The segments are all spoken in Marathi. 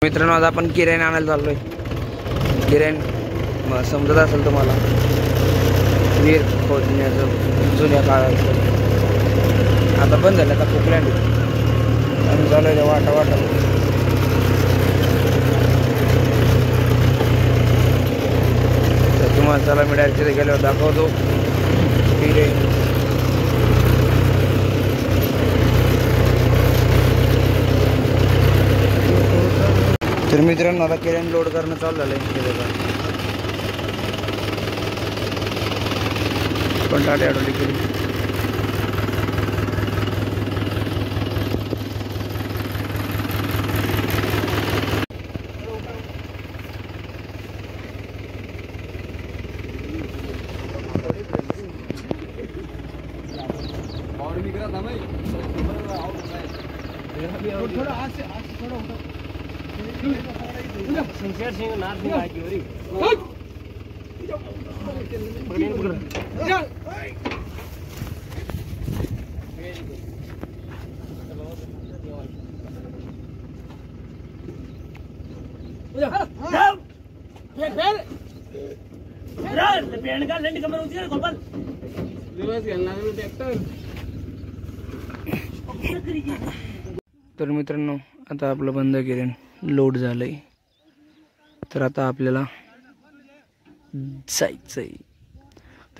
मित्रांनो आज आपण किराणा आणायला चाललोय। किराणा समजत असेल तुम्हाला, वीर खोदण्याचं जुन्या काळाचं आता बंद झालं, आता पोकलँड आणि चालू वाटा वाटा। तर तुम्हाला चला मी डायरेक्ट तिथे गेल्यावर दाखवतो किराणा। तर मित्रांनो आता किराणा लोड करणं चालू झालंय। पण टाटे अडवली केली। शमशेर सिंह नाथ सिंह आई की होरी पेड़ का लंड कमर होती है गोपाल दिवस घालना ट्रॅक्टर। तर मित्रांनो आता आपलं बंद किराणा लोड झालंय। तर आता आपल्याला जायचंय,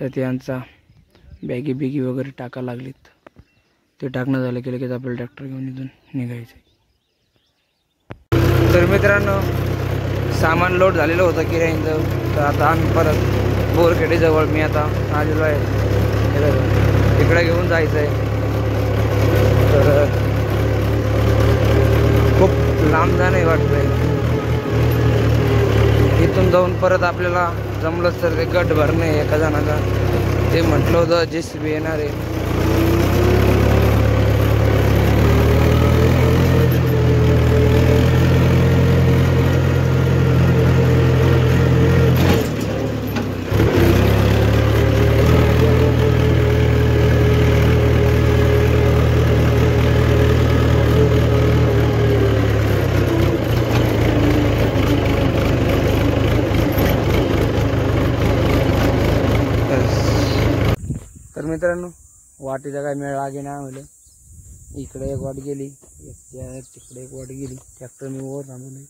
तर त्यांचा बॅगी बिगी वगैरे टाका लागलीत। ते टाकणं झालं की लगेच आपल्याला ट्रॅक्टर घेऊन इथून निघायचंय। तर मित्रांनो सामान लोड झालेलं होतं किराण्याचं। तर आता आम्ही परत बोरखेडीजवळ मी आता आलेलो आहे, तिकडे घेऊन जायचंय। तर खूप लांब जाणं वाटतंय। इथून जाऊन परत आपल्याला जमलंच तर ते गट भरणे एका जणाचा, ते म्हटलं होतं JCB येणार आहे। तर मित्रांनो वाटेचा काय मेळ लागे ना आम्हाला। इकडे एक वाट गेली, तिकडे एक वाट गेली। ट्रॅक्टर मी वर थांबवले।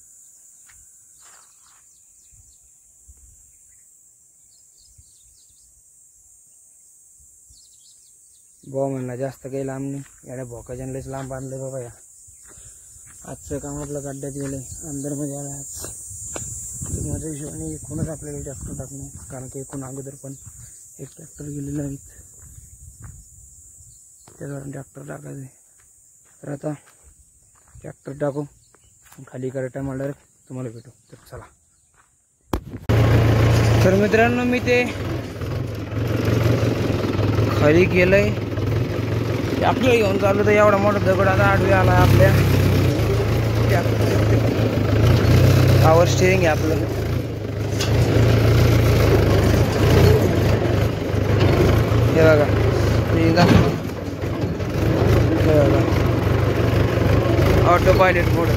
भाऊ म्हणला जास्त काही लांब नाही, याड्या भोकाजनलेच लांब आणले बाबा। या आजचं काम आपलं गड्ड्यात गेलंय, अंदरमध्ये आलं आज। माझ्या हिशोबाने एकूणच आपल्याला ट्रॅक्टर टाकणं, कारण की एकूण अगोदर पण एक ट्रॅक्टर गेलेलं आहे, त्याच्यावर ट्रॅक्टर टाकायचं। तर आता ट्रॅक्टर टाकू, खाली करायचं म्हणल्यावर तुम्हाला भेटू। तर चला। तर मित्रांनो मी ते खाली गेलंय, आपल्याला घेऊन चालू तर एवढा मोठा दगड आता आडवी आला आपल्या। पॉवर स्टिअरिंग आहे आपलं। हे बघा, ऑटो पायलट मोड।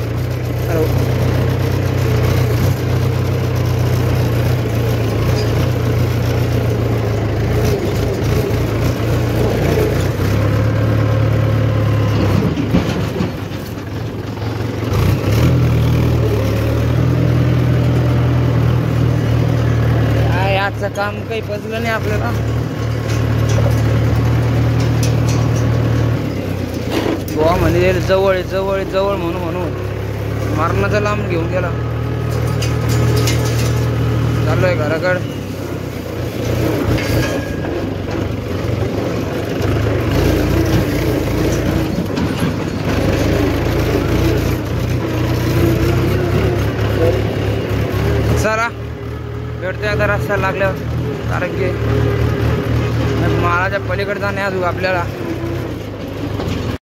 आजचं काम काही पचलं नाही आपल्याला। गोवा म्हणजे जवळ जवळ जवळ म्हणून मारणाचा लांब घेऊन गेला। चाललोय घराकडे। चला भेटतोय आता रस्ता लागल्यावर, कारण की माळाच्या पलीकडे जाणे अजून आपल्याला।